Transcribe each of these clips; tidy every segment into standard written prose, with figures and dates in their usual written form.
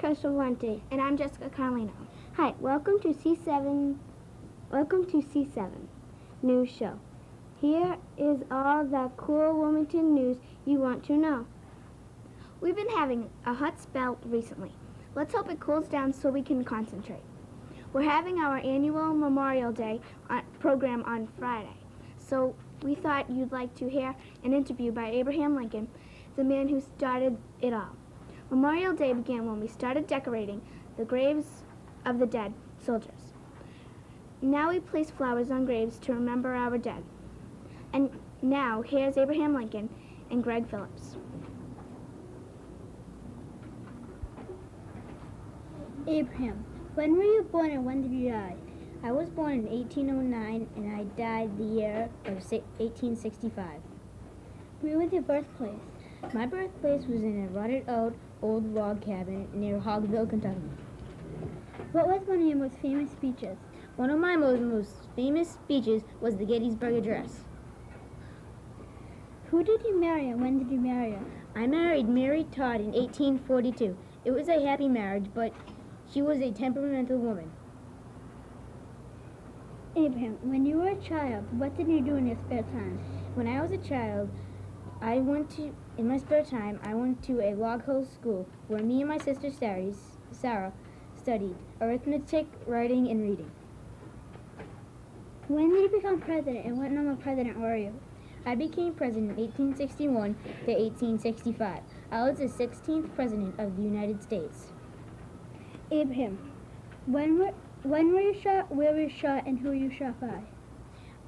Valente. And I'm Jessica Carlino. Hi, welcome to C7 News Show. Here is all the cool Wilmington news you want to know. We've been having a hot spell recently. Let's hope it cools down so we can concentrate. We're having our annual Memorial Day program on Friday, so we thought you'd like to hear an interview by Abraham Lincoln, the man who started it all. Memorial Day began when we started decorating the graves of the dead soldiers. Now we place flowers on graves to remember our dead. And now, here's Abraham Lincoln and Greg Phillips. Abraham, when were you born and when did you die? I was born in 1809 and I died the year of 1865. Where was your birthplace? My birthplace was in a rotted-out old log cabin near Hogville, Kentucky. What was one of your most famous speeches? One of my most famous speeches was the Gettysburg Address. Who did you marry and when did you marry her? I married Mary Todd in 1842. It was a happy marriage, but she was a temperamental woman. Abraham, when you were a child, what did you do in your spare time? When I was a child, in my spare time, I went to a log house school where me and my sister Sarah studied arithmetic, writing, and reading. When did you become president and what number president were you? I became president in 1861 to 1865. I was the 16th president of the United States. Abraham, when were you shot, where were you shot, and who were you shot by?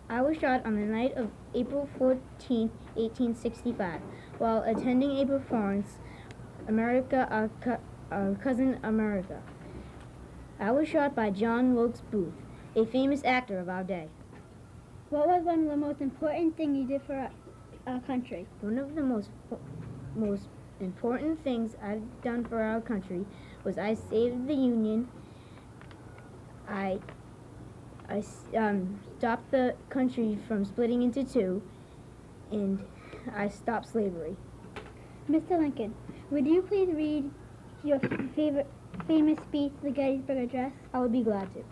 I was shot on the night of April 14, 1865, while attending a performance, America, Our Cousin America. I was shot by John Wilkes Booth, a famous actor of our day. What was one of the most important things you did for our country? One of the most important things I've done for our country was I saved the Union. I stopped the country from splitting into two, and I stopped slavery. Mr. Lincoln, would you please read your famous speech, the Gettysburg Address? I would be glad to.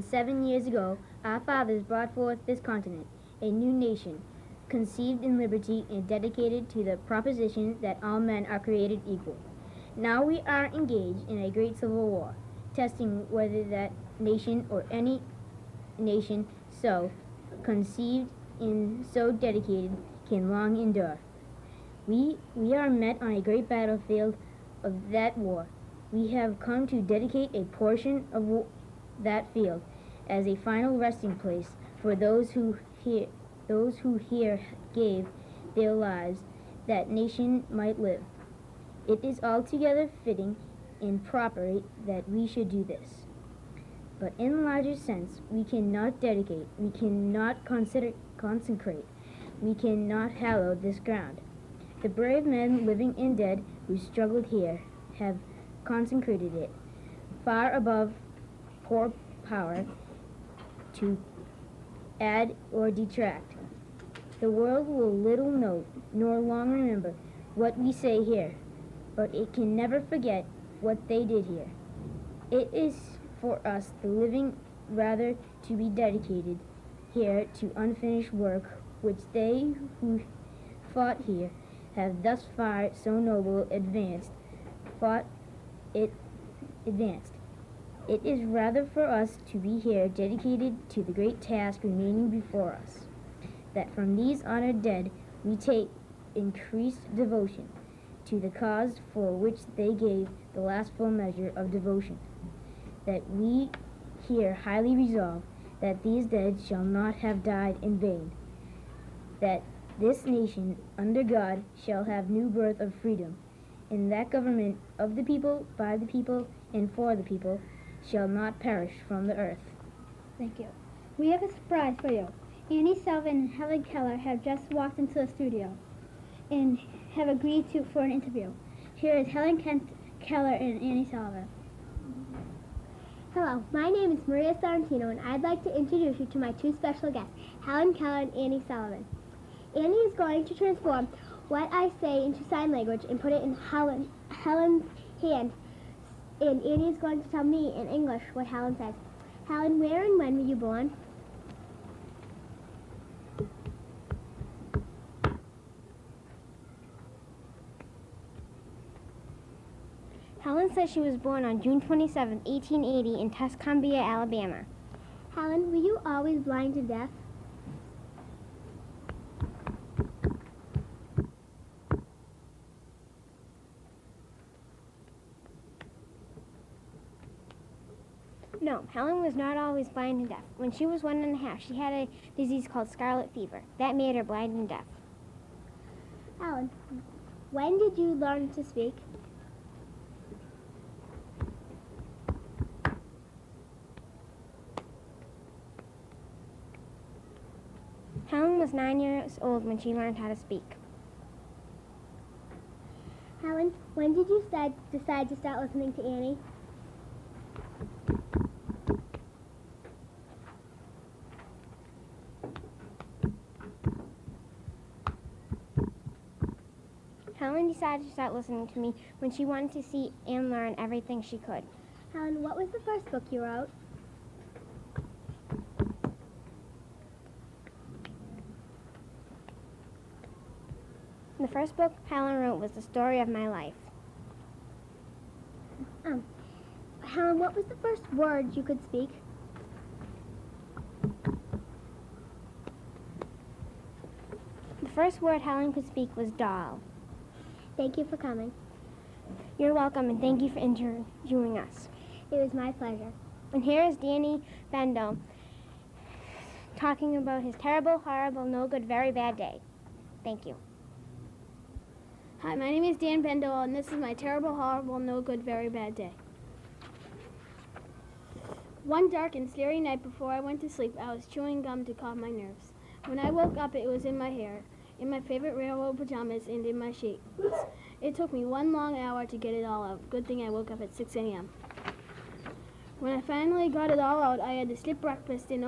7 years ago, our fathers brought forth this continent, a new nation, conceived in liberty and dedicated to the proposition that all men are created equal. Now we are engaged in a great civil war, testing whether that nation or any nation so conceived and so dedicated can long endure. We are met on a great battlefield of that war. We have come to dedicate a portion of that field as a final resting place for those who here gave their lives that nation might live. It is altogether fitting and proper that we should do this. But in a larger sense, we cannot dedicate, we cannot consecrate, we cannot hallow this ground. The brave men living and dead who struggled here have consecrated it, far above poor power to add or detract. The world will little note nor long remember what we say here, but it can never forget what they did here. It is for us, the living, rather to be dedicated here to unfinished work which they who fought here have thus far so noble advanced. It is rather for us to be here dedicated to the great task remaining before us, that from these honored dead we take increased devotion to the cause for which they gave the last full measure of devotion, that we here highly resolve that these dead shall not have died in vain, that this nation under God shall have new birth of freedom, and that government of the people, by the people, and for the people shall not perish from the earth. Thank you. We have a surprise for you. Annie Sullivan and Helen Keller have just walked into the studio and have agreed for an interview. Here is Helen Keller and Annie Sullivan. Hello, my name is Maria Sorrentino, and I'd like to introduce you to my two special guests, Helen Keller and Annie Sullivan. Annie is going to transform what I say into sign language and put it in Helen's hand. And Annie is going to tell me in English what Helen says. Helen, where and when were you born? Helen says she was born on June 27, 1880 in Tuscumbia, Alabama. Helen, were you always blind and deaf? No, Helen was not always blind and deaf. When she was 1.5, she had a disease called scarlet fever. That made her blind and deaf. Helen, when did you learn to speak? Helen was 9 years old when she learned how to speak. Helen, when did you decide to start listening to Annie? Helen decided to start listening to me when she wanted to see and learn everything she could. Helen, what was the first book you wrote? The first book Helen wrote was The Story of My Life. Helen, what was the first word you could speak? The first word Helen could speak was doll. Thank you for coming. You're welcome, and thank you for interviewing us. It was my pleasure. And here is Danny Bendel talking about his terrible, horrible, no good, very bad day. Thank you. Hi, my name is Dan Bendel, and this is my terrible, horrible, no good, very bad day. One dark and scary night before I went to sleep, I was chewing gum to calm my nerves. When I woke up, it was in my hair, in my favorite railroad pajamas, and in my sheets. It took me 1 long hour to get it all out. Good thing I woke up at 6 a.m. When I finally got it all out, I had to skip breakfast and I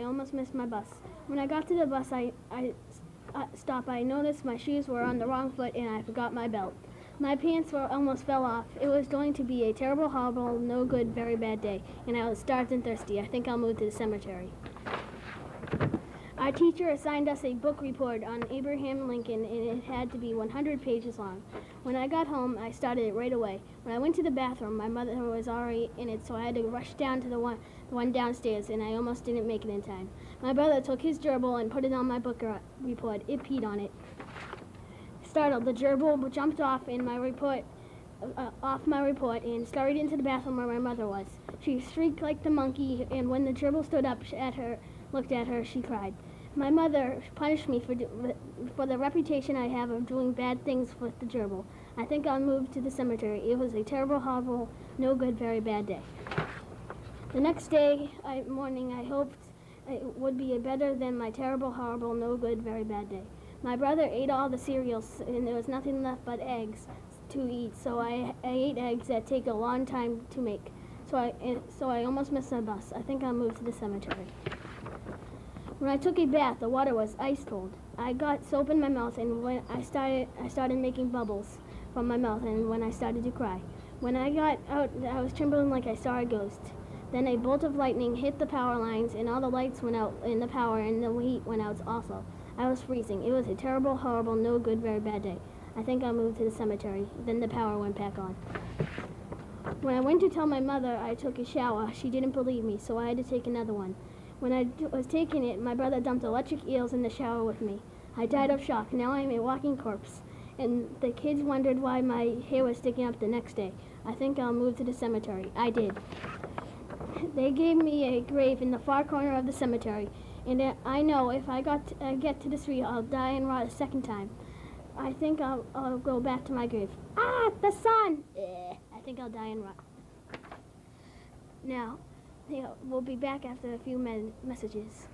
almost missed my bus. When I got to the bus stop, I noticed my shoes were on the wrong foot and I forgot my belt. My pants almost fell off. It was going to be a terrible, horrible, no good, very bad day, and I was starved and thirsty. I think I'll move to the cemetery. Our teacher assigned us a book report on Abraham Lincoln, and it had to be 100 pages long. When I got home, I started it right away. When I went to the bathroom, my mother was already in it, so I had to rush down to the one downstairs, and I almost didn't make it in time. My brother took his gerbil and put it on my book report. It peed on it. Startled, the gerbil jumped off my report and scurried into the bathroom where my mother was. She shrieked like the monkey, and when the gerbil stood up looked at her, she cried. My mother punished me for the reputation I have of doing bad things with the gerbil. I think I'll move to the cemetery. It was a terrible, horrible, no good, very bad day. The next morning, I hoped it would be better than my terrible, horrible, no good, very bad day. My brother ate all the cereals, and there was nothing left but eggs to eat, so I ate eggs that take a long time to make. So I almost missed my bus. I think I'll move to the cemetery. When I took a bath, the water was ice cold. I got soap in my mouth, and when I started making bubbles from my mouth, and when I started to cry. When I got out, I was trembling like I saw a ghost. Then a bolt of lightning hit the power lines, and all the lights went out in the power, and the heat went out also. I was freezing. It was a terrible, horrible, no good, very bad day. I think I'll move to the cemetery. Then the power went back on. When I went to tell my mother I took a shower, she didn't believe me, so I had to take another one. When I was taking it, my brother dumped electric eels in the shower with me. I died of shock. Now I'm a walking corpse. And the kids wondered why my hair was sticking up the next day. I think I'll move to the cemetery. I did. They gave me a grave in the far corner of the cemetery. And I know if I get to the street, I'll die and rot a second time. I think I'll go back to my grave. Ah, the sun! I think I'll die and rot. Now, we'll be back after a few messages.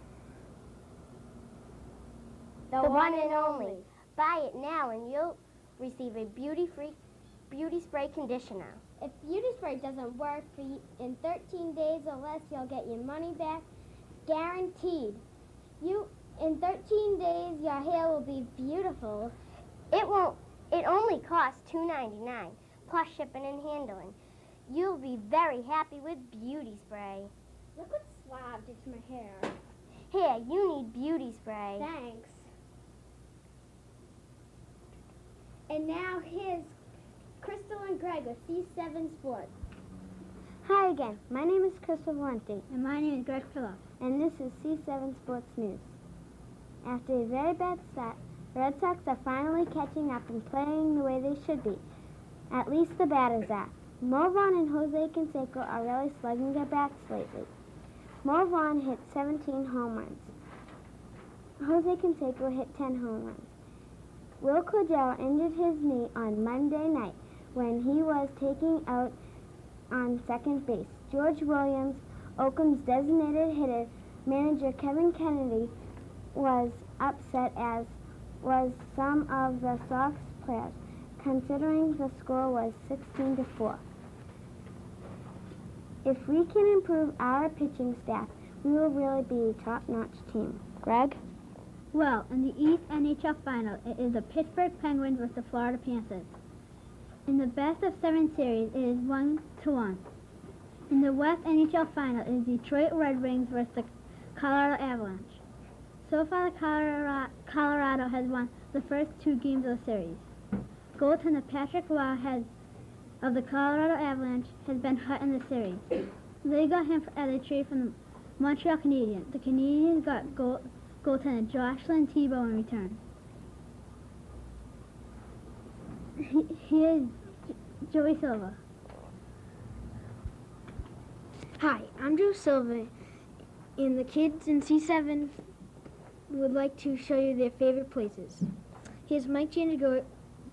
The one and only. Buy it now and you'll receive a beauty spray conditioner. If beauty spray doesn't work for you in 13 days or less, you'll get your money back, guaranteed. In 13 days, your hair will be beautiful It only costs $2.99 plus shipping and handling. You'll be very happy with beauty spray. Look what Suave did to my hair. Here, you need beauty spray. Thanks. And now here's Crystal and Greg with C7 Sports. Hi again. My name is Crystal Valenti, And my name is Greg Phillip. and this is C7 Sports News. After a very bad start, the Red Sox are finally catching up and playing the way they should be. At least the batters are. Mo Vaughn and Jose Canseco are really slugging their bats lately. Mo Vaughn hit 17 home runs. Jose Canseco hit 10 home runs. Will Cordell injured his knee on Monday night when he was taking out on second base. George Williams, Oakland's designated hitter, manager Kevin Kennedy, was upset, as was some of the Sox players, considering the score was 16-4. If we can improve our pitching staff, we will really be a top-notch team. Greg? Well, in the East NHL Final, it is the Pittsburgh Penguins versus the Florida Panthers. In the best of 7 series, it is 1-1. In the West NHL Final, it is Detroit Red Wings versus the Colorado Avalanche. So far, Colorado has won the first 2 games of the series. Goaltender Patrick Roy of the Colorado Avalanche has been hurt in the series. They got him as a trade from the Montreal Canadiens. The Canadiens got goaltender Jocelyn Thibault in return. Here's Joey Silva. Hi, I'm Joe Silva, and the kids in C7 would like to show you their favorite places. Here's Mike Giangigorio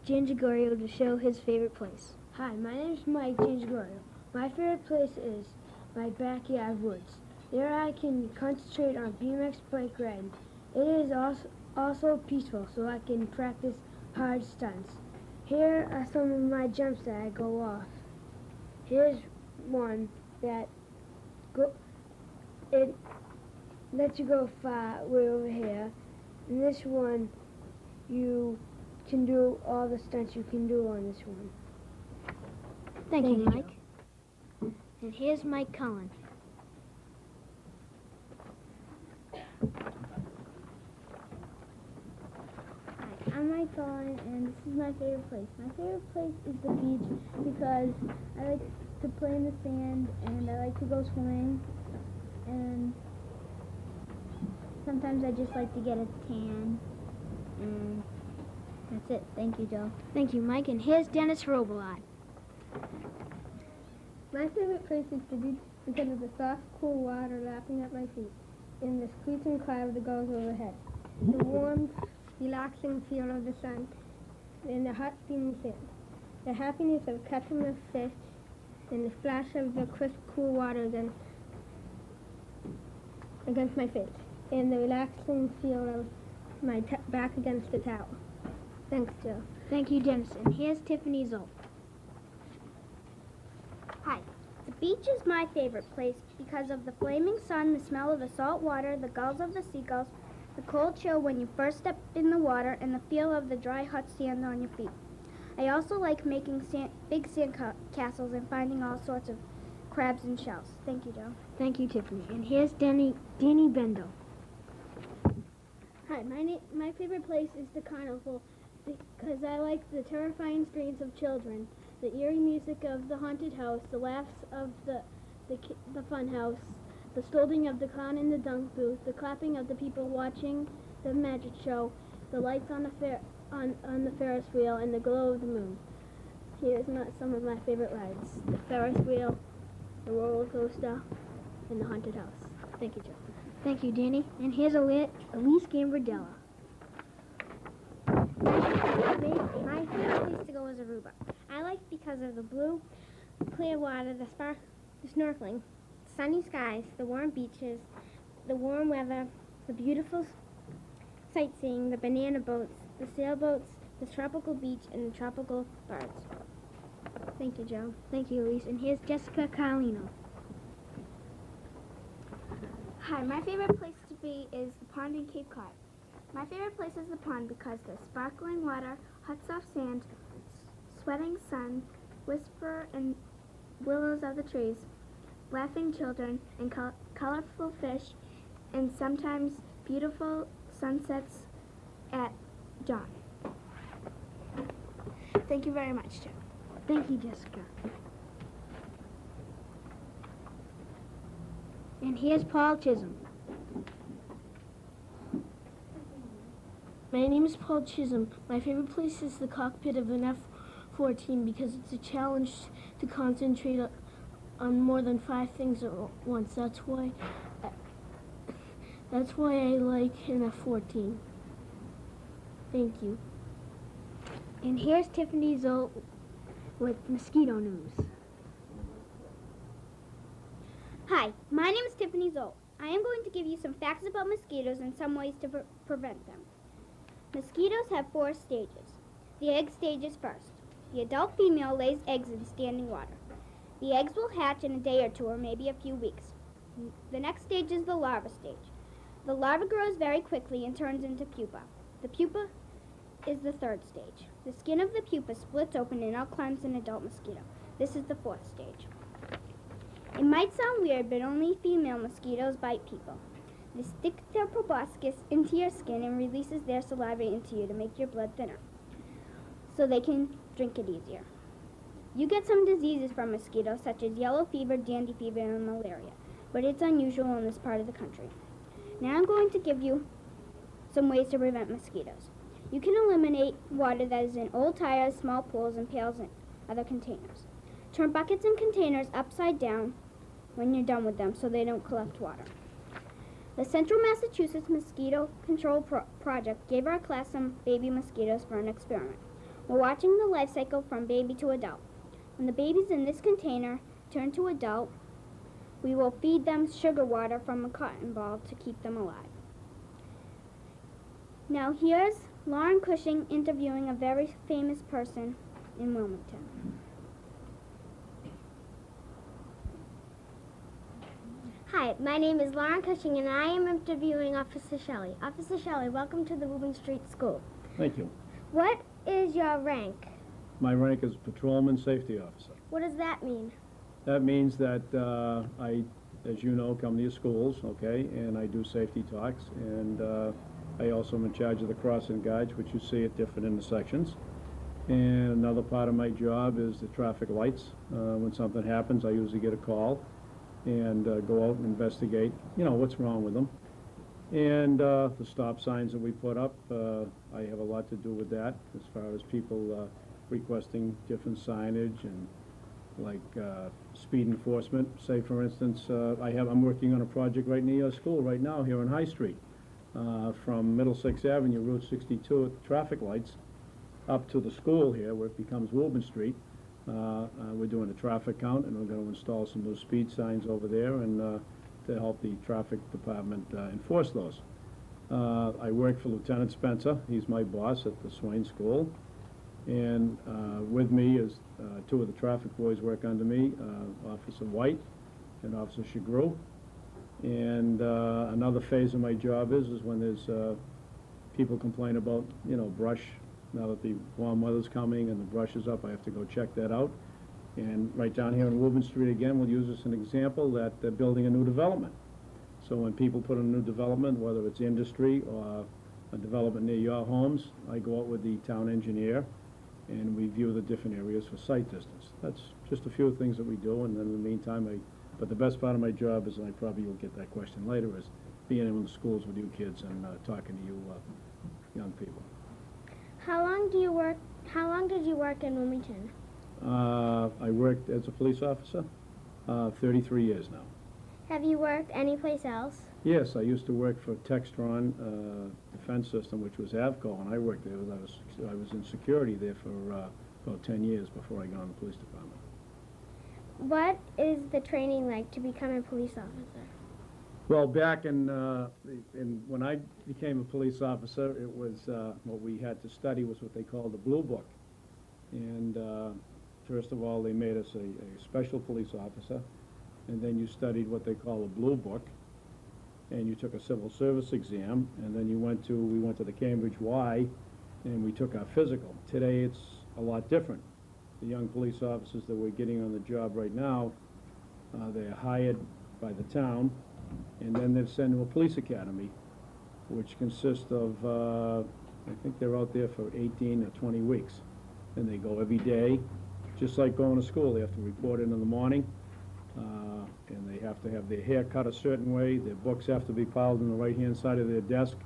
to show his favorite place. Hi, my name is Mike Giangigorio. My favorite place is my backyard woods. There I can concentrate on BMX bike riding. It is also peaceful, so I can practice hard stunts. Here are some of my jumps that I go off. Here's one that it lets you go far way over here. And this one, you can do all the stunts you can do on this one. Thank you, Mike. And here's Mike Cullen. Hi, I'm Mike Cullen, and this is my favorite place. My favorite place is the beach because I like to play in the sand, and I like to go swimming, and sometimes I just like to get a tan, and that's it. Thank you, Joe. Thank you, Mike. And here's Dennis Robillard. My favorite place is the beach because of the soft, cool water lapping at my feet and the screeching cry of the gulls overhead, the warm, relaxing feel of the sun, and the hot, steamy sand, the happiness of catching a fish, and the splash of the crisp, cool water against my face, and the relaxing feel of my back against the towel. Thanks, Joe. Thank you, Dennis. And here's Tiffany Zoll. Hi. The beach is my favorite place because of the flaming sun, the smell of the salt water, the gulls of the seagulls, the cold chill when you first step in the water, and the feel of the dry, hot sand on your feet. I also like making big sand castles and finding all sorts of crabs and shells. Thank you, Joe. Thank you, Tiffany. And here's Danny Bendel. Hi, my favorite place is the carnival because I like the terrifying screams of children, the eerie music of the haunted house, the laughs of the fun house, the scolding of the clown in the dunk booth, the clapping of the people watching the magic show, the lights on the Ferris wheel, and the glow of the moon. Here's some of my favorite rides: the Ferris wheel, the roller coaster, and the haunted house. Thank you, Joe. Thank you, Danny. And here's Elise Gambardella. My favorite place to go is Aruba. I like because of the blue, clear water, the snorkeling, sunny skies, the warm beaches, the warm weather, the beautiful sightseeing, the banana boats, the sailboats, the tropical beach, and the tropical birds. Thank you, Joe. Thank you, Elise. And here's Jessica Carlino. Hi, my favorite place to be is the pond in Cape Cod. My favorite place is the pond because the sparkling water, Huts off sand, sweating sun, whisper and willows of the trees, laughing children, and colorful fish, and sometimes beautiful sunsets at dawn. Thank you very much, Jim. Thank you, Jessica. And here's Paul Chisholm. My name is Paul Chisholm. My favorite place is the cockpit of an F-14 because it's a challenge to concentrate on more than 5 things at once. That's why I like an F-14. Thank you. And here's Tiffany Zolt with mosquito news. Hi, my name is Tiffany Zoll. I am going to give you some facts about mosquitoes and some ways to prevent them. Mosquitoes have 4 stages. The egg stage is first. The adult female lays eggs in standing water. The eggs will hatch in a day or 2 or maybe a few weeks. The next stage is the larva stage. The larva grows very quickly and turns into pupa. The pupa is the 3rd stage. The skin of the pupa splits open and out climbs an adult mosquito. This is the 4th stage. It might sound weird, but only female mosquitoes bite people. They stick their proboscis into your skin and releases their saliva into you to make your blood thinner, so they can drink it easier. You get some diseases from mosquitoes, such as yellow fever, dandy fever, and malaria, but it's unusual in this part of the country. Now I'm going to give you some ways to prevent mosquitoes. You can eliminate water that is in old tires, small pools, and pails and other containers. Turn buckets and containers upside down when you're done with them so they don't collect water. The Central Massachusetts Mosquito Control Project gave our class some baby mosquitoes for an experiment. We're watching the life cycle from baby to adult. When the babies in this container turn to adult, we will feed them sugar water from a cotton ball to keep them alive. Now here's Lauren Cushing interviewing a very famous person in Wilmington. Hi, my name is Lauren Cushing, and I am interviewing Officer Shelley. Officer Shelley, welcome to the Woburn Street School. Thank you. What is your rank? My rank is Patrolman Safety Officer. What does that mean? That means that I, as you know, come to your schools, okay, and I do safety talks, and I also am in charge of the crossing guides, which you see at different intersections. And another part of my job is the traffic lights. When something happens, I usually get a call and go out and investigate, you know, what's wrong with them. And the stop signs that we put up, I have a lot to do with that as far as people requesting different signage and like speed enforcement. Say, for instance, I'm working on a project right near your school right now here on High Street. From Middlesex Avenue, Route 62 at the traffic lights, up to the school here where it becomes Woburn Street. We're doing a traffic count, and we're going to install some new speed signs over there and to help the traffic department enforce those. I work for Lieutenant Spencer. He's my boss at the Swain School. And with me is 2 of the traffic boys work under me, Officer White and Officer Shagru. And another phase of my job is when there's people complain about, you know, brush. Now that the warm weather's coming and the brush is up, I have to go check that out. And right down here on Woburn Street again, we'll use this as an example that they're building a new development. So when people put in a new development, whether it's industry or a development near your homes, I go out with the town engineer and we view the different areas for sight distance. That's just a few things that we do, and then in the meantime, but the best part of my job is, and I probably will get that question later, is being in the schools with you kids and talking to you young people. How long did you work in Wilmington? I worked as a police officer 33 years now. Have you worked anyplace else? Yes, I used to work for Textron Defense System, which was Avco, and I worked there. I was in security there for about 10 years before I got on the police department. What is the training like to become a police officer? Well, back in when I became a police officer, it was what we had to study was what they called the Blue Book. And first of all, they made us a special police officer, and then you studied what they call a Blue Book, and you took a civil service exam, and then we went to the Cambridge Y, and we took our physical. Today, it's a lot different. The young police officers that we're getting on the job right now, they're hired by the town, and then they're sent to a police academy, which consists of, I think they're out there for 18 or 20 weeks. And they go every day, just like going to school. They have to report in the morning, and they have to have their hair cut a certain way. Their books have to be piled on the right-hand side of their desk.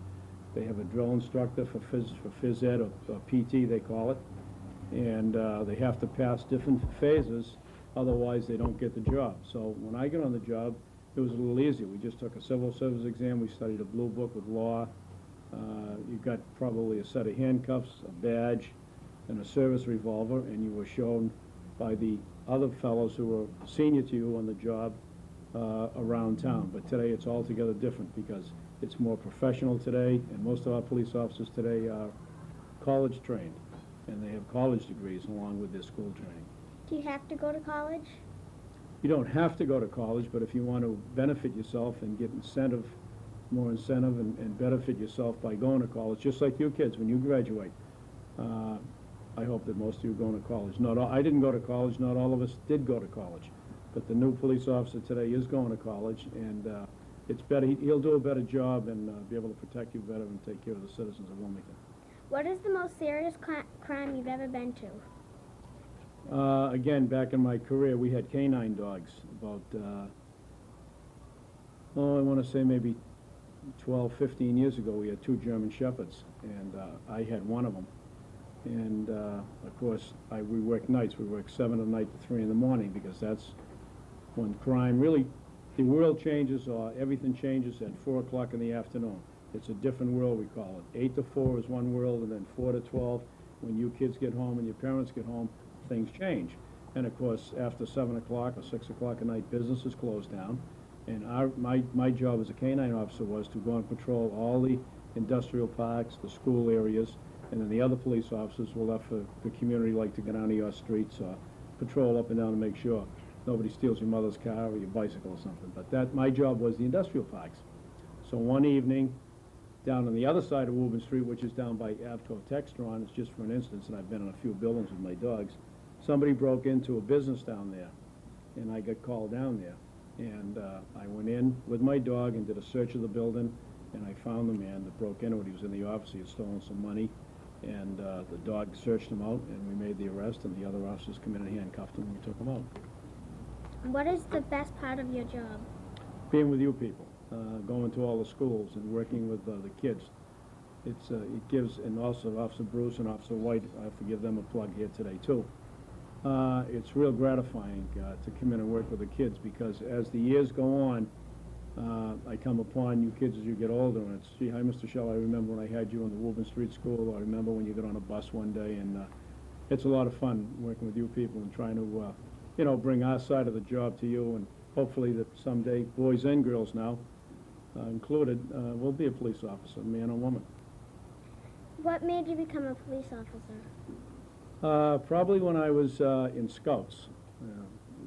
They have a drill instructor for phys ed or PT, they call it. And they have to pass different phases, otherwise they don't get the job. So when I got on the job, it was a little easier. We just took a civil service exam. We studied a blue book with law. You got probably a set of handcuffs, a badge, and a service revolver, and you were shown by the other fellows who were senior to you on the job around town. But today it's altogether different because it's more professional today, and most of our police officers today are college trained, and they have college degrees along with their school training. Do you have to go to college? You don't have to go to college, but if you want to benefit yourself and get more incentive and benefit yourself by going to college, just like you kids when you graduate. I hope that most of you are going to college. I didn't go to college. Not all of us did go to college. But the new police officer today is going to college, and it's better. He'll do a better job and be able to protect you better and take care of the citizens of Wilmington. What is the most serious crime you've ever been to? Again, back in my career, we had canine dogs. About, I want to say maybe 12, 15 years ago, we had 2 German Shepherds, and I had one of them. And, of course, we worked nights. We worked 7 at night to 3 in the morning because that's when crime really, the world changes or everything changes at 4 o'clock in the afternoon. It's a different world, we call it. 8 to 4 is one world, and then 4 to 12, when you kids get home and your parents get home, things change. And, of course, after 7 o'clock or 6 o'clock at night, businesses close down. And my job as a canine officer was to go and patrol all the industrial parks, the school areas, and then the other police officers were left for the community, like to go down to your streets or patrol up and down to make sure nobody steals your mother's car or your bicycle or something. But my job was the industrial parks. So one evening, down on the other side of Woburn Street, which is down by Avco Textron, it's just for an instance, and I've been in a few buildings with my dogs, somebody broke into a business down there, and I got called down there. And I went in with my dog and did a search of the building, and I found the man that broke into it. He was in the office. He had stolen some money, and the dog searched him out, and we made the arrest, and the other officers came in and handcuffed him, and we took him out. What is the best part of your job? Being with you people, going to all the schools and working with the kids. It gives, and also Officer Bruce and Officer White, I have to give them a plug here today too. It's real gratifying to come in and work with the kids because as the years go on, I come upon you kids as you get older, and it's, gee, hi, Mr. Shell, I remember when I had you in the Woburn Street School. I remember when you got on a bus one day, and it's a lot of fun working with you people and trying to, bring our side of the job to you, and hopefully that someday boys and girls now included will be a police officer, man or woman. What made you become a police officer? Probably when I was in Scouts.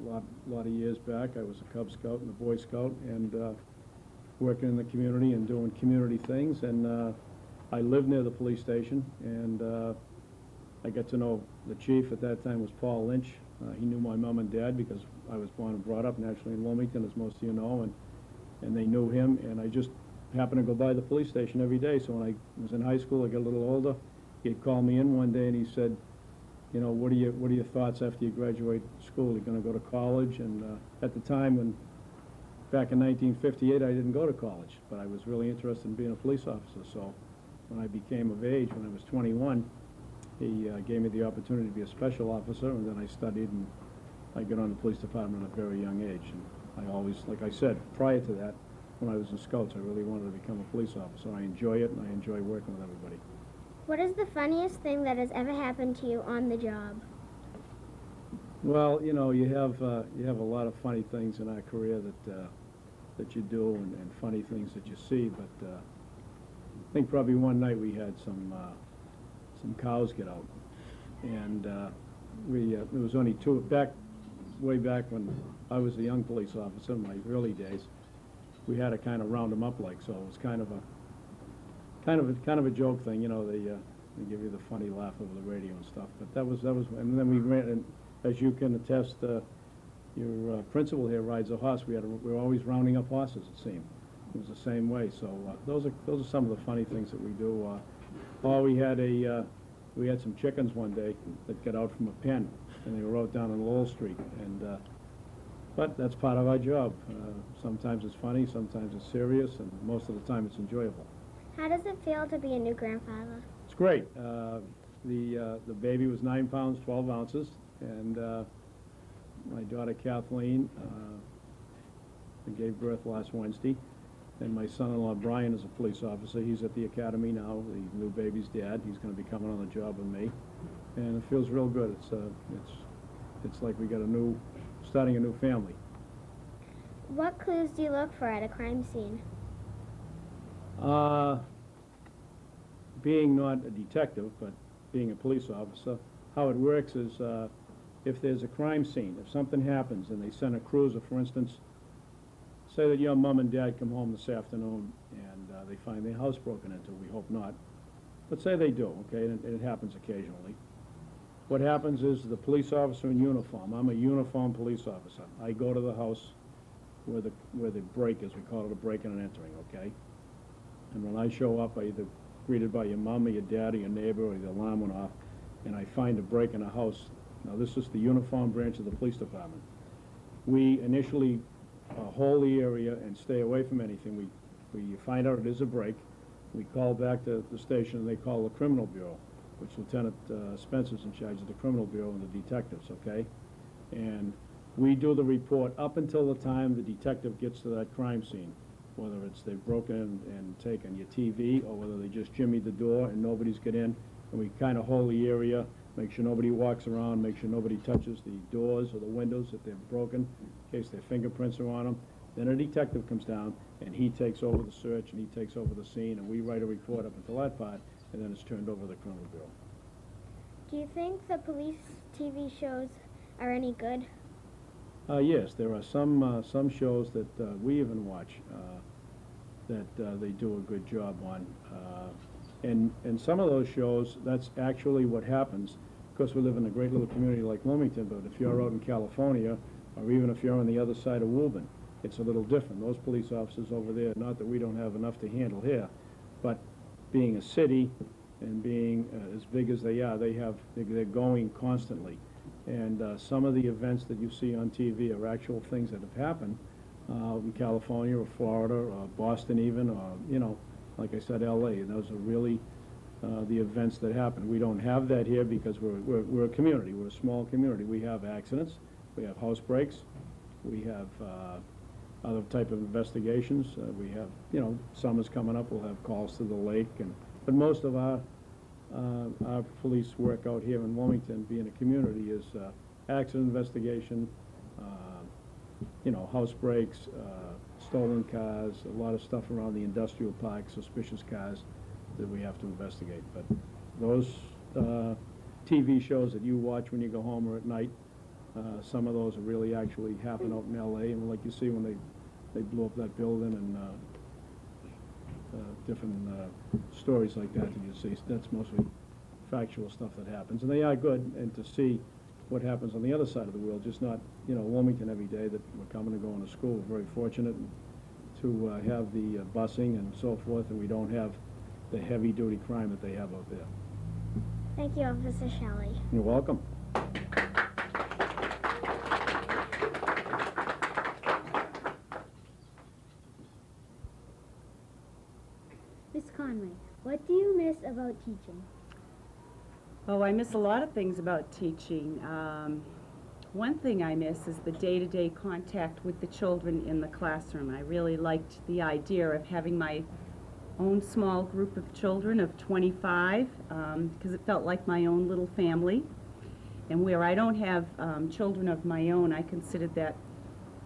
A lot of years back, I was a Cub Scout and a Boy Scout, and working in the community and doing community things. And I lived near the police station, and I got to know the chief at that time was Paul Lynch. He knew my mom and dad because I was born and brought up naturally in Wilmington, as most of you know, and they knew him. And I just happened to go by the police station every day. So when I was in high school, I got a little older. He'd call me in one day, and he said, what are your thoughts after you graduate school? You're going to go to college? And at the time, back in 1958, I didn't go to college, but I was really interested in being a police officer. So when I became of age, when I was 21, he gave me the opportunity to be a special officer, and then I studied, and I got on the police department at a very young age. And I always, like I said, prior to that, when I was in Scouts, I really wanted to become a police officer. I enjoy it, and I enjoy working with everybody. What is the funniest thing that has ever happened to you on the job? Well, you have a lot of funny things in our career that you do, and funny things that you see. But I think probably one night we had some cows get out, and it was only two way back when I was a young police officer in my early days. We had to kind of round them up, so it was kind of a joke thing, They give you the funny laugh over the radio and stuff. But that was, and then we ran, and as you can attest, your principal here rides a horse. We were always rounding up horses, it seemed. It was the same way. So those are some of the funny things that we do. We had some chickens one day that got out from a pen, and they were out down on Lowell Street. And but that's part of our job. Sometimes it's funny, sometimes it's serious, and most of the time it's enjoyable. How does it feel to be a new grandfather? It's great. The baby was 9 pounds 12 ounces, and my daughter Kathleen gave birth last Wednesday. And my son-in-law Brian is a police officer. He's at the academy now. The new baby's dad. He's going to be coming on the job with me, and it feels real good. It's like we got starting a new family. What clues do you look for at a crime scene? Being not a detective, but being a police officer, how it works is if there's a crime scene, if something happens and they send a cruiser, for instance, say that your mom and dad come home this afternoon and they find their house broken into. We hope not. But say they do, okay, and it happens occasionally. What happens is the police officer in uniform, I'm a uniformed police officer. I go to the house where the break is, we call it a break-in and entering, okay? And when I show up, I either greeted by your mom or your dad or your neighbor or the alarm went off, and I find a break in a house. Now this is the uniform branch of the police department. We initially hold the area and stay away from anything. We find out it is a break. We call back to the station and they call the criminal bureau, which Lieutenant Spencer's in charge of the criminal bureau and the detectives, okay? And we do the report up until the time the detective gets to that crime scene, whether it's they've broken and taken your TV or whether they just jimmied the door and nobody's get in, and we kind of hold the area, make sure nobody walks around, make sure nobody touches the doors or the windows if they're broken, in case their fingerprints are on them. Then a detective comes down and he takes over the search and he takes over the scene, and we write a report up until that part, and then it's turned over to the criminal bureau. Do you think the police TV shows are any good? Yes, there are some shows that we even watch that they do a good job on. And some of those shows, that's actually what happens. Of course, we live in a great little community like Wilmington, but if you're out in California, or even if you're on the other side of Woburn, it's a little different. Those police officers over there, not that we don't have enough to handle here, but being a city and being as big as they are, they're going constantly. And some of the events that you see on TV are actual things that have happened in California or Florida or Boston even, or, you know, like I said, LA. And those are really the events that happen. We don't have that here because we're a community. We're a small community. We have accidents. We have house breaks. We have other type of investigations. We have, you know, summer's coming up. We'll have calls to the lake. But most of our police work out here in Wilmington, being a community, is accident investigation, you know, house breaks, stolen cars, a lot of stuff around the industrial park, suspicious cars that we have to investigate. But those TV shows that you watch when you go home or at night, some of those are really actually happen out in LA, and like you see when they blew up that building and different stories like that you see. That's mostly factual stuff that happens, and they are good. And to see what happens on the other side of the world, just not, you know, Wilmington every day that we're coming and going to school. We're very fortunate to have the busing and so forth, and we don't have the heavy-duty crime that they have out there. Thank you, Officer Shelley. You're welcome. Miss Conway, what do you miss about teaching? Oh, I miss a lot of things about teaching. One thing I miss is the day-to-day contact with the children in the classroom. I really liked the idea of having my own small group of children of 25 because it felt like my own little family. And where I don't have children of my own, I considered that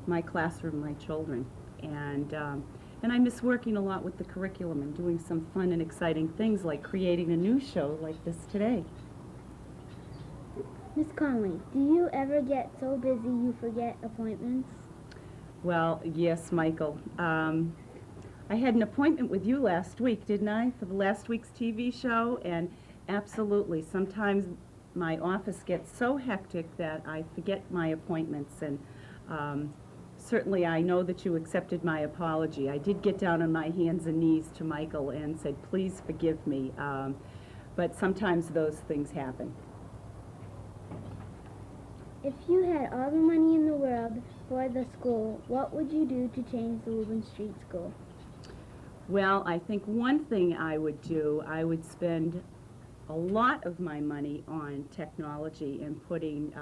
my classroom, my children. And I miss working a lot with the curriculum and doing some fun and exciting things like creating a new show like this today. Miss Conway, do you ever get so busy you forget appointments? Well, yes, Michael. I had an appointment with you last week, didn't I, for the last week's TV show, and Absolutely. Sometimes my office gets so hectic that I forget my appointments, and certainly I know that you accepted my apology. I did get down on my hands and knees to Michael and said, please forgive me, but sometimes those things happen. If you had all the money in the world for the school, what would you do to change the Woburn Street School? Well, I think one thing I would do, I would spend a lot of my money on technology and putting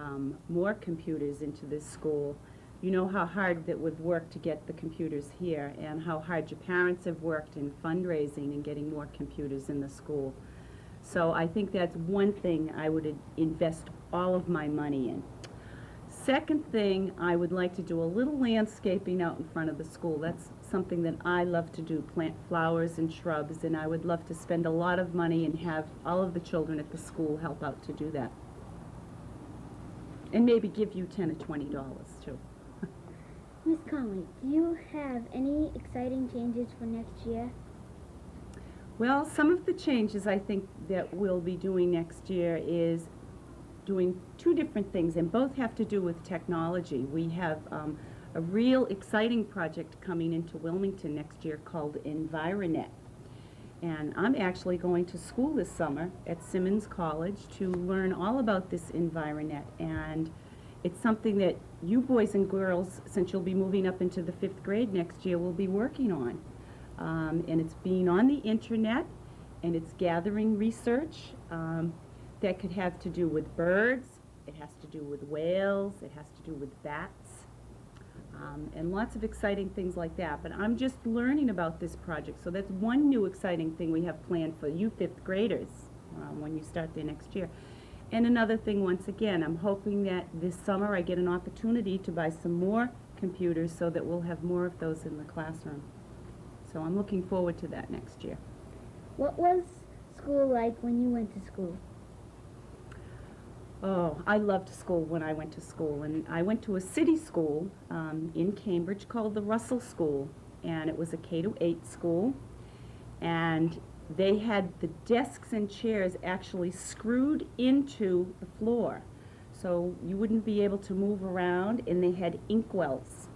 more computers into this school. You know how hard that we've worked to get the computers here, and how hard your parents have worked in fundraising and getting more computers in the school. So I think that's one thing I would invest all of my money in. Second thing, I would like to do a little landscaping out in front of the school. That's something that I love to do, plant flowers and shrubs, and I would love to spend a lot of money and have all of the children at the school help out to do that. And maybe give you $10 or $20 too. Miss Conley, do you have any exciting changes for next year? Well, some of the changes I think that we'll be doing next year is doing two different things, and both have to do with technology. We have a real exciting project coming into Wilmington next year called Environet. And I'm actually going to school this summer at Simmons College to learn all about this Environet. And it's something that you boys and girls, since you'll be moving up into the 5th grade next year, will be working on. And it's being on the internet, and it's gathering research that could have to do with birds, it has to do with whales, it has to do with bats, and lots of exciting things like that. But I'm just learning about this project, so that's one new exciting thing we have planned for you 5th graders when you start there next year. And another thing, once again, I'm hoping that this summer I get an opportunity to buy some more computers so that we'll have more of those in the classroom. So I'm looking forward to that next year. What was school like when you went to school? Oh, I loved school when I went to school, and I went to a city school in Cambridge called the Russell School, and it was a K-8 school, and they had the desks and chairs actually screwed into the floor, so you wouldn't be able to move around, and they had inkwells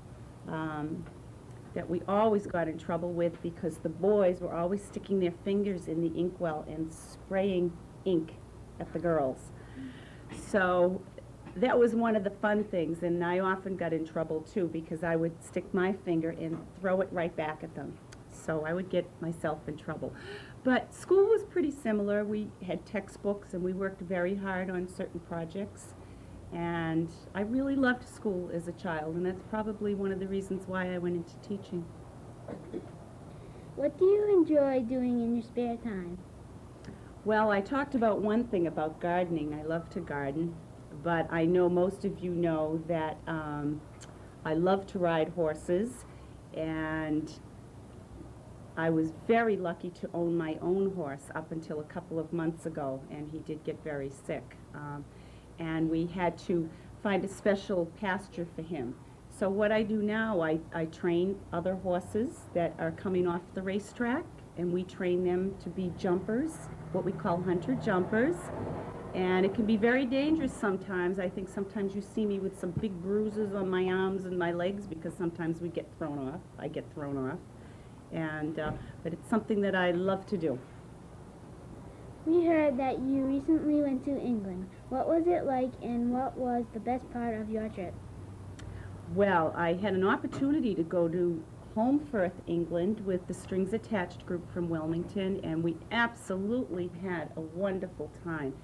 that we always got in trouble with because the boys were always sticking their fingers in the inkwell and spraying ink at the girls. So that was one of the fun things, and I often got in trouble too because I would stick my finger and throw it right back at them. So I would get myself in trouble. But school was pretty similar. We had textbooks and we worked very hard on certain projects. And I really loved school as a child, and that's probably one of the reasons why I went into teaching. What do you enjoy doing in your spare time? Well, I talked about one thing about gardening. I love to garden, but I know most of you know that I love to ride horses, and I was very lucky to own my own horse up until a couple of months ago, and he did get very sick. And we had to find a special pasture for him. So what I do now, I train other horses that are coming off the racetrack, and we train them to be jumpers, what we call hunter jumpers. And it can be very dangerous sometimes. I think sometimes you see me with some big bruises on my arms and my legs because sometimes we get thrown off. I get thrown off. And, but it's something that I love to do. We heard that you recently went to England. What was it like, and what was the best part of your trip? Well, I had an opportunity to go to Holmfirth, England, with the Strings Attached group from Wilmington, and we absolutely had a wonderful time.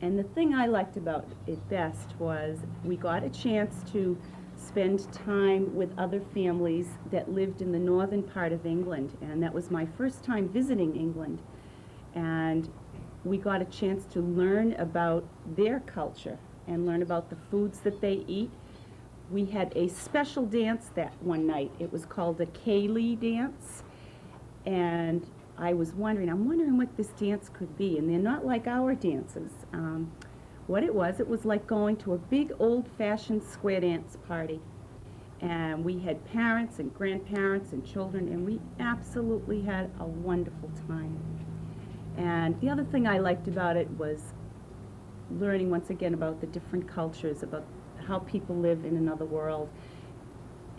And the thing I liked about it best was we got a chance to spend time with other families that lived in the northern part of England, and that was my first time visiting England. And we got a chance to learn about their culture and learn about the foods that they eat. We had a special dance that one night. It was called a Ceilidh dance, and I'm wondering what this dance could be, and they're not like our dances. What it was like going to a big old-fashioned square dance party, and we had parents and grandparents and children, and we absolutely had a wonderful time. And the other thing I liked about it was learning once again about the different cultures, about how people live in another world.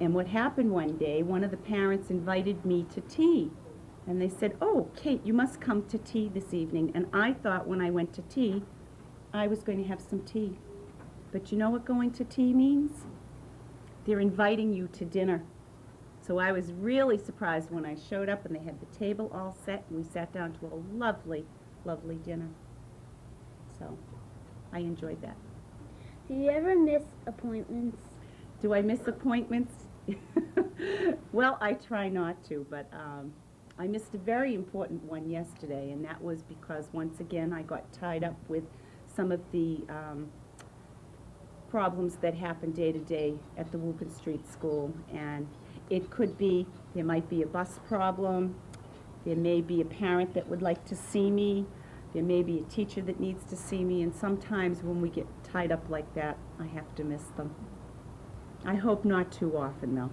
And what happened one day, one of the parents invited me to tea. And they said, "Oh, Kate, you must come to tea this evening." And I thought when I went to tea, I was going to have some tea. But you know what going to tea means? They're inviting you to dinner. So I was really surprised when I showed up and they had the table all set and we sat down to a lovely, lovely dinner. So I enjoyed that. Do you ever miss appointments? Do I miss appointments? Well, I try not to, but I missed a very important one yesterday, and that was because once again I got tied up with some of the problems that happen day to day at the Woburn Street School. And it could be, there might be a bus problem, there may be a parent that would like to see me, there may be a teacher that needs to see me, and sometimes when we get tied up like that, I have to miss them. I hope not too often, though.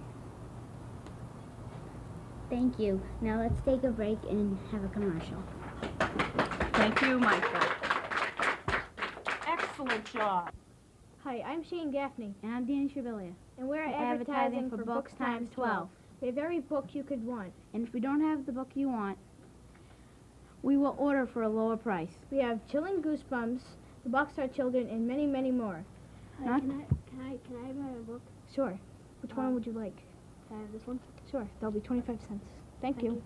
Thank you. Now let's take a break and have a commercial. Thank you, Micah. Excellent job. Hi, I'm Shane Gaffney, And I'm Danny Sherbilia. and we're advertising for Books Times 12. We have every book you could want. And if we don't have the book you want, we will order for a lower price. We have Chilling Goosebumps, The Boxcar Children, and many, many more. Not- Can I buy a book? Sure. Which one would you like? Can I have this one? Sure. That'll be 25 cents. Thank you.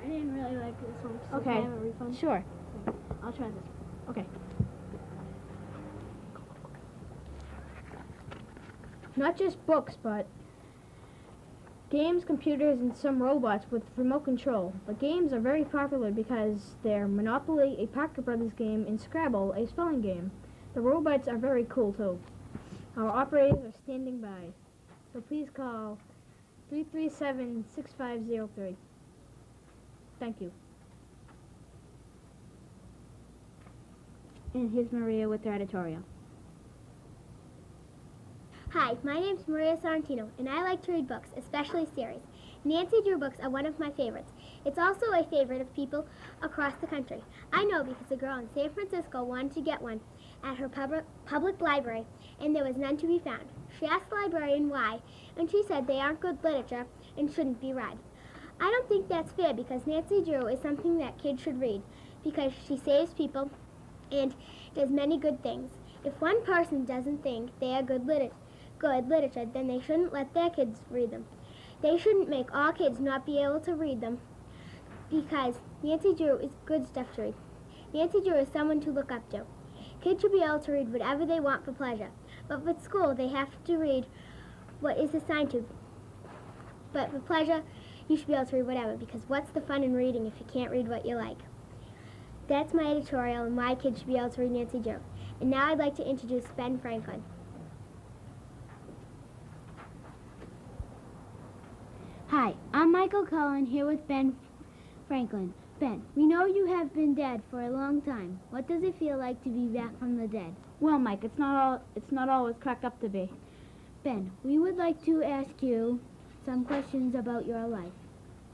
I didn't really like this one. So Okay. Can I have a refund? Sure. I'll try this. Okay. Not just books, but games, computers, and some robots with remote control. The games are very popular because they're Monopoly, a Parker Brothers game, and Scrabble, a spelling game. The robots are very cool, too. Our operators are standing by. So please call 337-6503. Thank you. And here's Maria with her editorial. Hi, my name's Maria Sorrentino, and I like to read books, especially series. Nancy Drew books are one of my favorites. It's also a favorite of people across the country. I know because a girl in San Francisco wanted to get one at her public library, and there was none to be found. She asked the librarian why, and she said they aren't good literature and shouldn't be read. I don't think that's fair because Nancy Drew is something that kids should read because she saves people and does many good things. If one person doesn't think they are good literature, then they shouldn't let their kids read them. They shouldn't make all kids not be able to read them because Nancy Drew is good stuff to read. Nancy Drew is someone to look up to. Kids should be able to read whatever they want for pleasure, but with school they have to read what is assigned to. But for pleasure, you should be able to read whatever because what's the fun in reading if you can't read what you like? That's my editorial and why kids should be able to read Nancy Drew. And now I'd like to introduce Ben Franklin. Hi, I'm Michael Cullen here with Ben Franklin. Ben, we know you have been dead for a long time. What does it feel like to be back from the dead? Well, Mike, it's not always cracked up to be. Ben, we would like to ask you some questions about your life.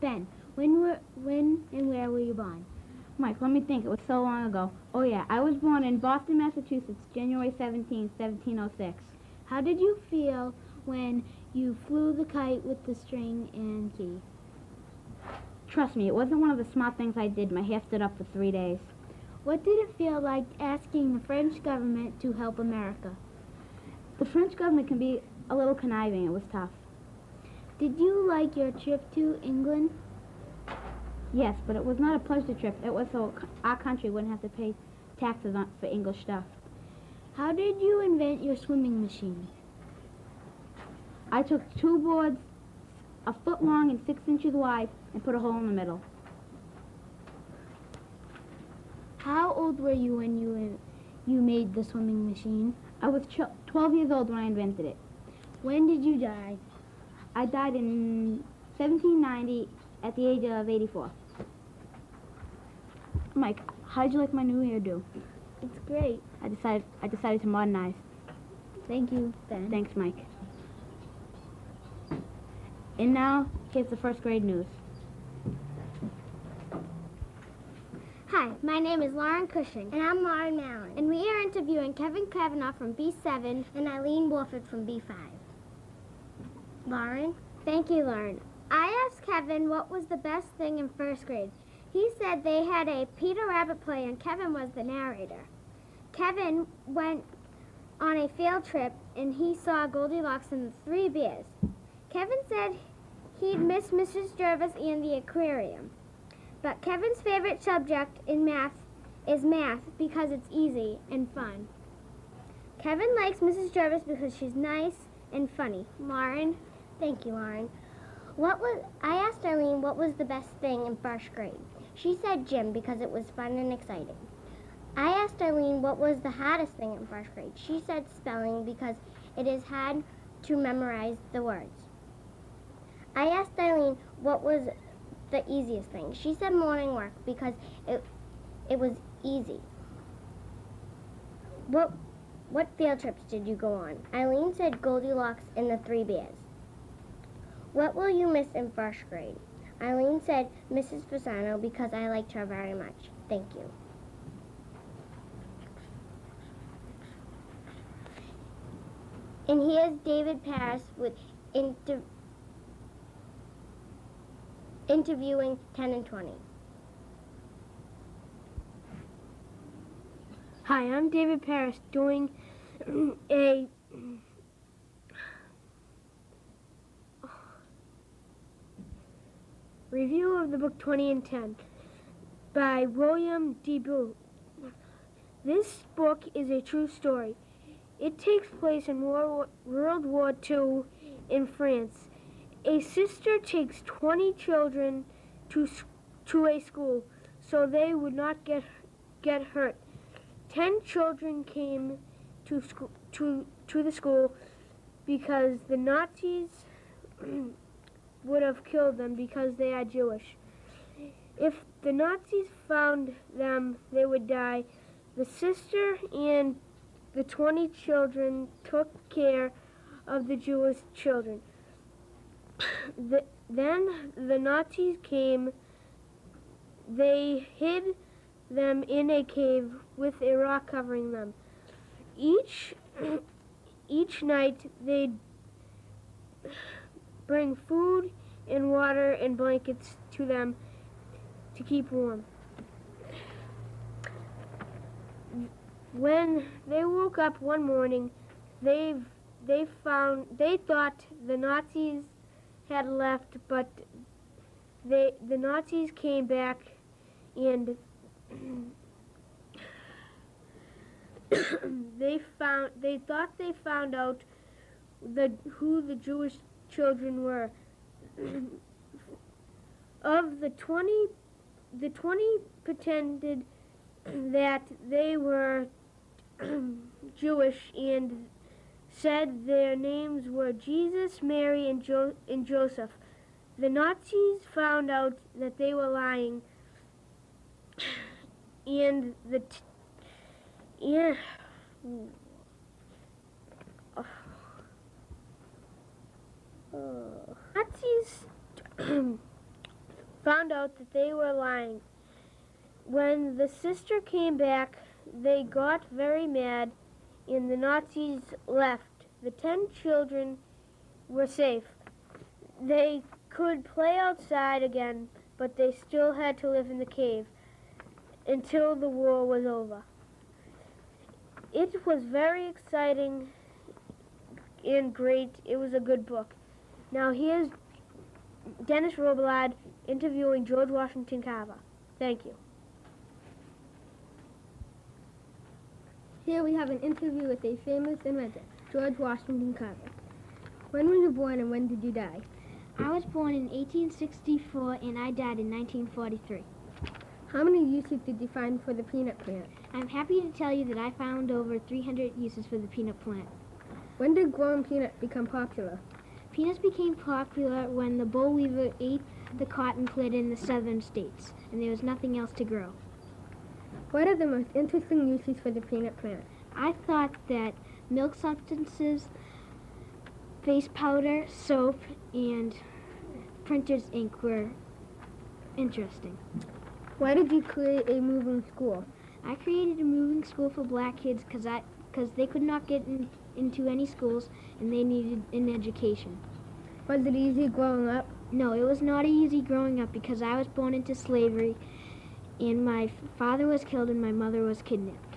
Ben, when and where were you born? Mike, let me think. It was so long ago. Oh yeah, I was born in Boston, Massachusetts, January 17, 1706. How did you feel when you flew the kite with the string and key? Trust me, it wasn't one of the smart things I did. My hair stood up for 3 days. What did it feel like asking the French government to help America? The French government can be a little conniving. It was tough. Did you like your trip to England? Yes, but it was not a pleasure trip. It was so our country wouldn't have to pay taxes for English stuff. How did you invent your swimming machine? I took 2 boards, a foot long and 6 inches wide, and put a hole in the middle. How old were you when you made the swimming machine? I was 12 years old when I invented it. When did you die? I died in 1790 at the age of 84. Mike, how'd you like my new hairdo? It's great. I decided to modernize. Thank you, Ben. Thanks, Mike. And now, here's the first grade news. Hi, my name is Lauren Cushing. And I'm Lauren Mallon. And we are interviewing Kevin Kavanaugh from B7. And Eileen Wolford from B5. Lauren? Thank you, Lauren. I asked Kevin what was the best thing in first grade. He said they had a Peter Rabbit play and Kevin was the narrator. Kevin went on a field trip and he saw Goldilocks and the Three Bears. Kevin said he'd miss Mrs. Jervis and the aquarium. But Kevin's favorite subject in math is math because it's easy and fun. Kevin likes Mrs. Jervis because she's nice and funny. Lauren? Thank you, Lauren. I asked Eileen what was the best thing in first grade. She said gym because it was fun and exciting. I asked Eileen what was the hardest thing in first grade. She said spelling because it is hard to memorize the words. I asked Eileen what was the easiest thing. She said morning work because it was easy. What field trips did you go on? Eileen said Goldilocks and the Three Bears. What will you miss in first grade? Eileen said Mrs. Fasano because I liked her very much. Thank you. And here's David Paris with interviewing 10 and 20. Hi, I'm David Paris doing a review of the book 20 and 10 by William D. Booth. This book is a true story. It takes place in World War II in France. A sister takes 20 children to a school so they would not get hurt. 10 children came to the school because the Nazis would have killed them because they are Jewish. If the Nazis found them, they would die. The sister and the 20 children took care of the Jewish children. Then the Nazis came. They hid them in a cave with a rock covering them. Each night they'd bring food and water and blankets to them to keep warm. When they woke up one morning, they thought the Nazis had left, but the Nazis came back and they thought they found out who the Jewish children were. Of the 20 pretended that they were Jewish and said their names were Jesus, Mary, and Joseph. The Nazis found out that they were lying, and Nazis found out that they were lying. When the sister came back, they got very mad, and the Nazis left. The 10 children were safe. They could play outside again, but they still had to live in the cave until the war was over. It was very exciting and great. It was a good book. Now here's Dennis Robillard interviewing George Washington Carver. Thank you. Here we have an interview with a famous inventor, George Washington Carver. When were you born and when did you die? I was born in 1864 and I died in 1943. How many uses did you find for the peanut plant? I'm happy to tell you that I found over 300 uses for the peanut plant. When did growing peanut become popular? Peanuts became popular when the boll weevil ate the cotton planted in the southern states, and there was nothing else to grow. What are the most interesting uses for the peanut plant? I thought that milk substances, face powder, soap, and printer's ink were interesting. Why did you create a moving school? I created a moving school for black kids because they could not get into any schools and they needed an education. Was it easy growing up? No, it was not easy growing up because I was born into slavery and my father was killed and my mother was kidnapped.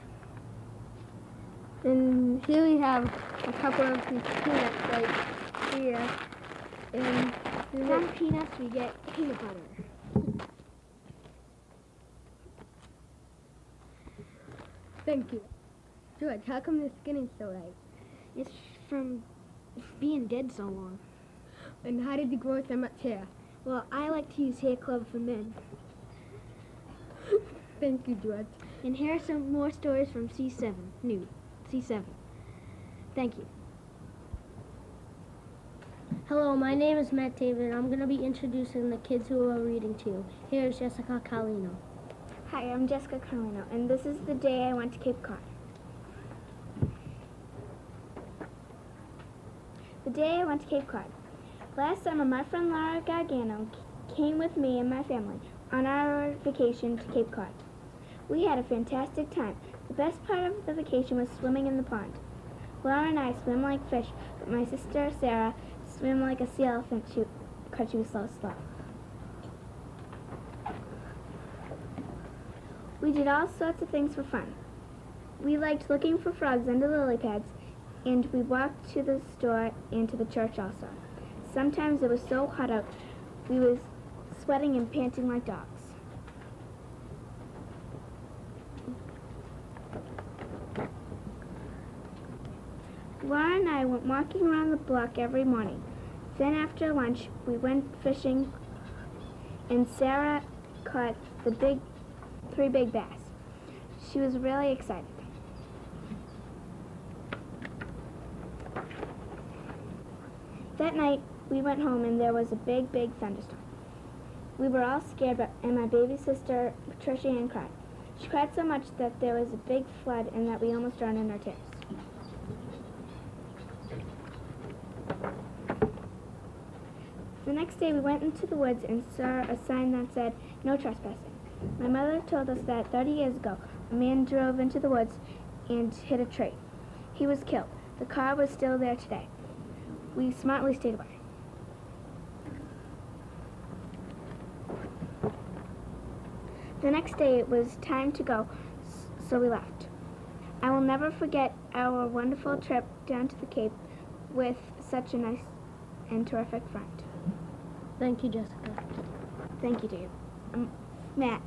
And here we have a couple of these peanuts right here. And From peanuts we get peanut butter. thank you. George, how come the skin is so light? It's from being dead so long. And how did you grow so much hair? Well, I like to use Hair Club for Men. Thank you, George. And here are some more stories from C7. C7. Thank you. Hello, my name is Matt David. I'm going to be introducing the kids who are reading to you. Here's Jessica Carlino. Hi, I'm Jessica Carlino, and this is the day I went to Cape Cod. The day I went to Cape Cod. Last summer, my friend Laura Gargano came with me and my family on our vacation to Cape Cod. We had a fantastic time. The best part of the vacation was swimming in the pond. Laura and I swim like fish, but my sister Sarah swam like a sea elephant because she was so slow. We did all sorts of things for fun. We liked looking for frogs under the lily pads, and we walked to the store and to the church also. Sometimes it was so hot out, we was sweating and panting like dogs. Laura and I went walking around the block every morning. Then after lunch, we went fishing, and Sarah caught the three big bass. She was really excited. That night, we went home and there was a big thunderstorm. We were all scared, and my baby sister, Patricia Ann, cried. She cried so much that there was a big flood and that we almost drowned in our tears. The next day, we went into the woods and saw a sign that said, "No trespassing." My mother told us that 30 years ago, a man drove into the woods and hit a tree. He was killed. The car was still there today. We smartly stayed away. The next day, it was time to go, so we left. I will never forget our wonderful trip down to the Cape with such a nice and terrific friend. Thank you, Jessica. Thank you, Dave. Matt.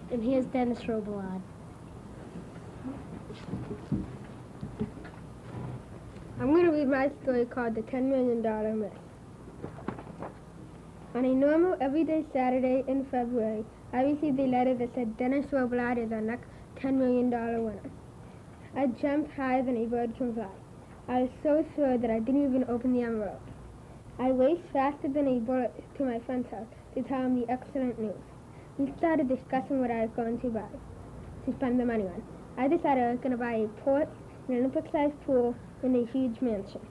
And here's Dennis Robillard. I'm going to read my story called The $10 Million Myth. On a normal, everyday Saturday in February, I received a letter that said Dennis Robillard is our next $10 million winner. I jumped higher than a bird can fly. I was so sure that I didn't even open the envelope. I raced faster than a bullet to my friend's house to tell him the excellent news. We started discussing what I was going to buy, to spend the money on. I decided I was going to buy a porch, an Olympic-sized pool, and a huge mansion.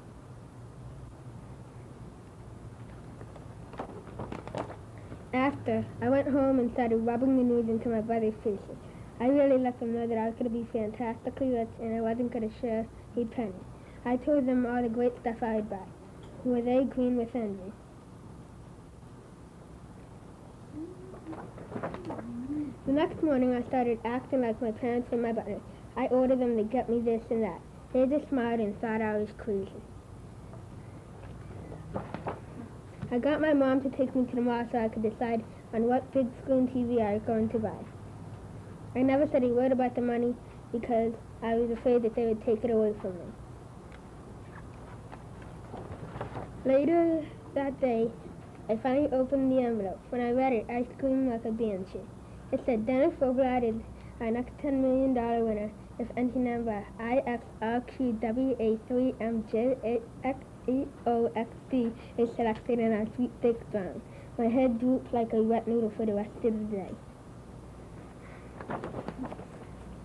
After, I went home and started rubbing the news into my brother's faces. I really let them know that I was going to be fantastically rich and I wasn't going to share a penny. I told them all the great stuff I would buy. Were they green with envy? The next morning, I started acting like my parents and my brother. I ordered them to get me this and that. They just smiled and thought I was crazy. I got my mom to take me to the mall so I could decide on what big screen TV I was going to buy. I never said a word about the money because I was afraid that they would take it away from me. Later that day, I finally opened the envelope. When I read it, I screamed like a banshee. It said, Dennis Robillard is our next $10 million winner if entry number IXRQWA3MJXEOXD is selected in our sweet big drum. My head drooped like a wet noodle for the rest of the day.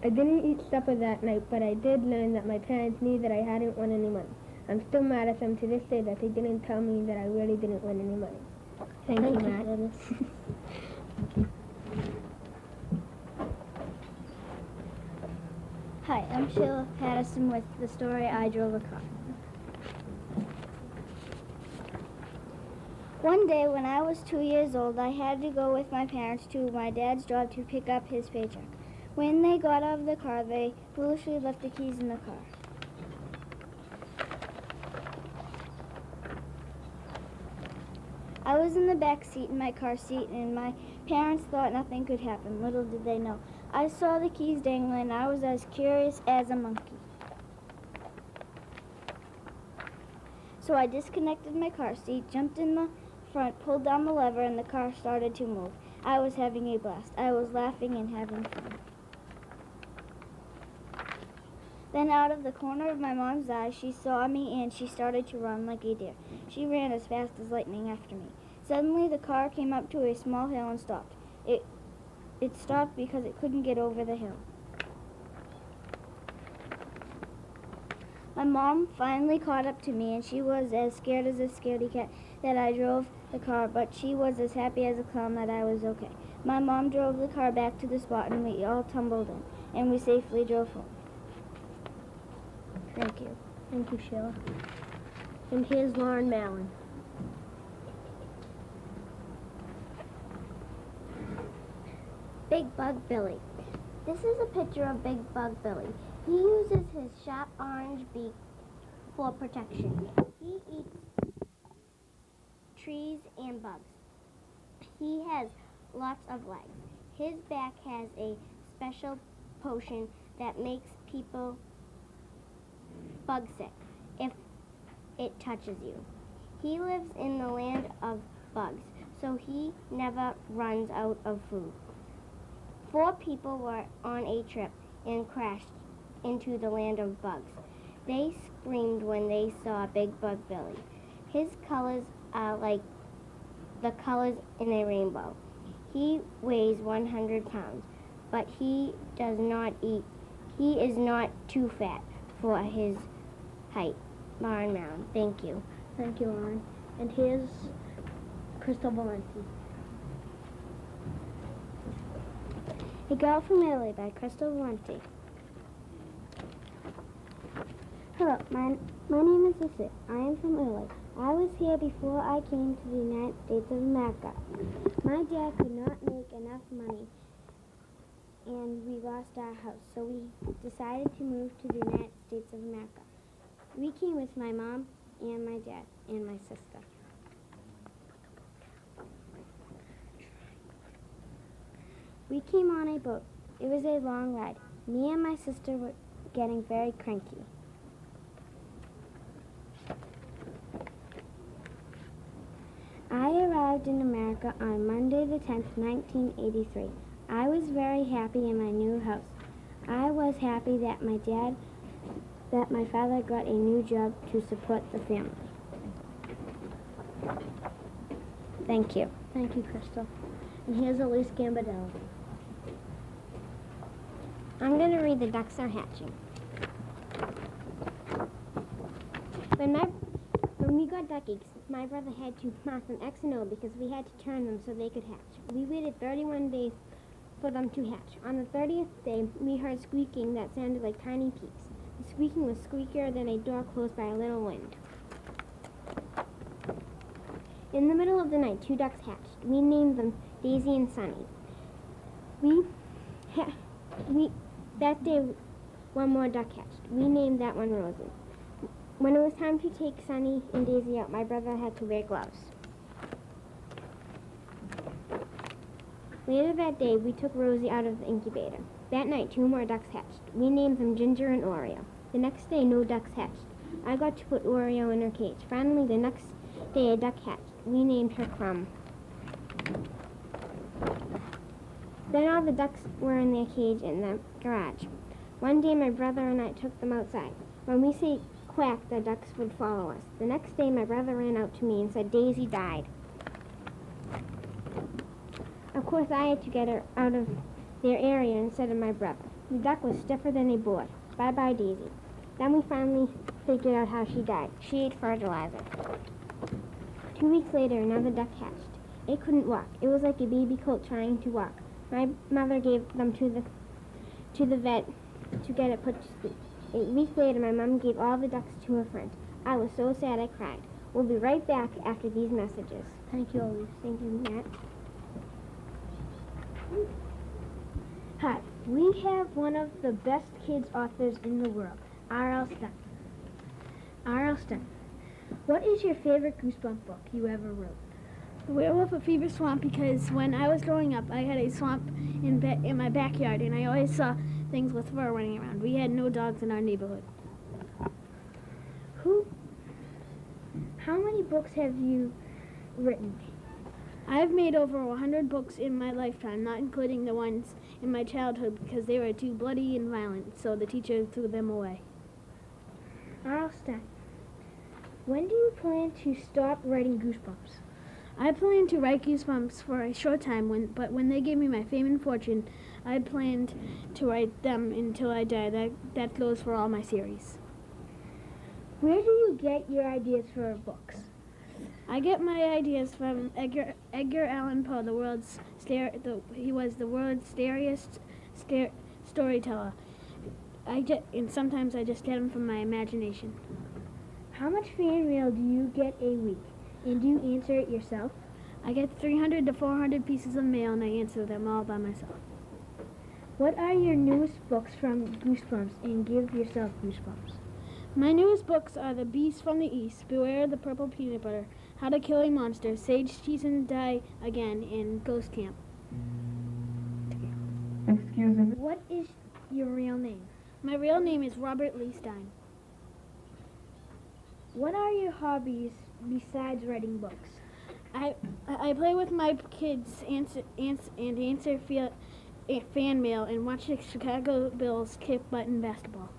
I didn't eat supper that night, but I did learn that my parents knew that I hadn't won any money. I'm still mad at them to this day that they didn't tell me that I really didn't win any money. Thank you, Matt. Dennis. Hi, I'm Sheila Patterson with the story I Drove a Car. One day when I was 2 years old, I had to go with my parents to my dad's job to pick up his paycheck. When they got out of the car, they foolishly left the keys in the car. I was in the back seat in my car seat, and my parents thought nothing could happen. Little did they know. I saw the keys dangling, and I was as curious as a monkey. So I disconnected my car seat, jumped in the front, pulled down the lever, and the car started to move. I was having a blast. I was laughing and having fun. Then out of the corner of my mom's eye, she saw me and she started to run like a deer. She ran as fast as lightning after me. Suddenly the car came up to a small hill and stopped. It stopped because it couldn't get over the hill. My mom finally caught up to me, and she was as scared as a scaredy cat that I drove the car, but she was as happy as a clown that I was okay. My mom drove the car back to the spot, and we all tumbled in, and we safely drove home. Thank you. Thank you, Sheila. And here's Lauren Mallon. Big Bug Billy. This is a picture of Big Bug Billy. He uses his sharp orange beak for protection. He eats trees and bugs. He has lots of legs. His back has a special potion that makes people bug sick if it touches you. He lives in the land of bugs, so he never runs out of food. 4 people were on a trip and crashed into the land of bugs. They screamed when they saw Big Bug Billy. His colors are like the colors in a rainbow. He weighs 100 pounds, but he does not eat. He is not too fat for his height. Lauren Mound. Thank you. Thank you, Lauren. And here's Crystal Valenti. A Girl from Italy by Crystal Valenti. Hello, my name is Lucy. I am from Italy. I was here before I came to the United States of America. My dad could not make enough money, and we lost our house, so we decided to move to the United States of America. We came with my mom and my dad and my sister. We came on a boat. It was a long ride. Me and my sister were getting very cranky. I arrived in America on Monday the 10th, 1983. I was very happy in my new house. I was happy that my father got a new job to support the family. Thank you. Thank you, Crystal. And here's Elise Gambadella. I'm going to read The Ducks Are Hatching. When we got duck eggs, my brother had to mark them X and O because we had to turn them so they could hatch. We waited 31 days for them to hatch. On the 30th day, we heard squeaking that sounded like tiny peeps. The squeaking was squeakier than a door closed by a little wind. In the middle of the night, 2 ducks hatched. We named them Daisy and Sunny. That day, one more duck hatched. We named that one Rosie. When it was time to take Sunny and Daisy out, my brother had to wear gloves. Later that day, we took Rosie out of the incubator. That night, 2 more ducks hatched. We named them Ginger and Oreo. The next day, no ducks hatched. I got to put Oreo in her cage. Finally, the next day, a duck hatched. We named her Crumb. Then all the ducks were in their cage in the garage. One day, my brother and I took them outside. When we say quack, the ducks would follow us. The next day, my brother ran out to me and said Daisy died. Of course, I had to get her out of their area instead of my brother. The duck was stiffer than a board. Bye-bye, Daisy. Then we finally figured out how she died. She ate fertilizer. 2 weeks later, another duck hatched. It couldn't walk. It was like a baby colt trying to walk. My mother gave them to the vet to get it put to sleep. 8 weeks later, my mom gave all the ducks to her friend. I was so sad I cried. We'll be right back after these messages. Thank you, Elise. Thank you, Matt. Hi, we have one of the best kids authors in the world, R.L. Stein. R.L. Stein, what is your favorite Goosebump book you ever wrote? The Werewolf of Fever Swamp, because when I was growing up, I had a swamp in my backyard, and I always saw things with fur running around. We had no dogs in our neighborhood. How many books have you written? I've made over 100 books in my lifetime, not including the ones in my childhood because they were too bloody and violent, so the teacher threw them away. R.L. Stein, when do you plan to stop writing Goosebumps? I planned to write Goosebumps for a short time, but when they gave me my fame and fortune, I planned to write them until I die. That goes for all my series. Where do you get your ideas for books? I get my ideas from Edgar Allan Poe, he was the world's scariest storyteller. And sometimes I just get them from my imagination. How much fan mail do you get a week? And do you answer it yourself? I get 300 to 400 pieces of mail, and I answer them all by myself. What are your newest books from Goosebumps, and give yourself goosebumps? My newest books are The Beast from the East, Beware the Purple Peanut Butter, How to Kill a Monster, Sage Cheese and Die Again, and Ghost Camp. Excuse me. What is your real name? My real name is Robert Lee Stein. What are your hobbies besides writing books? I play with my kids answer fan mail and watch the Chicago Bulls kick butt in basketball.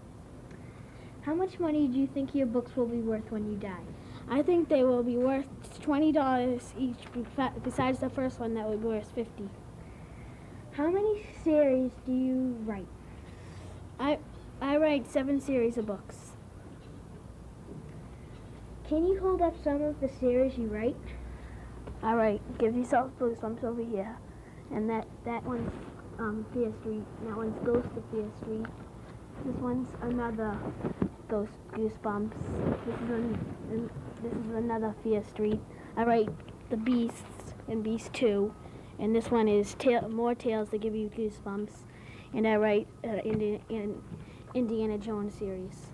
How much money do you think your books will be worth when you die? I think they will be worth $20 each, besides the first one that will be worth $50. How many series do you write? I write 7 series of books. Can you hold up some of the series you write? All right, give yourself Goosebumps over here, and that one's Fear Street, and that one's Ghost of Fear Street. This one's another Goosebumps. This is another Fear Street. I write The Beasts and Beast 2, and this one is more tales that give you goosebumps. And I write Indiana Jones series.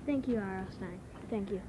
Thank you, R.L. Stein. Thank you.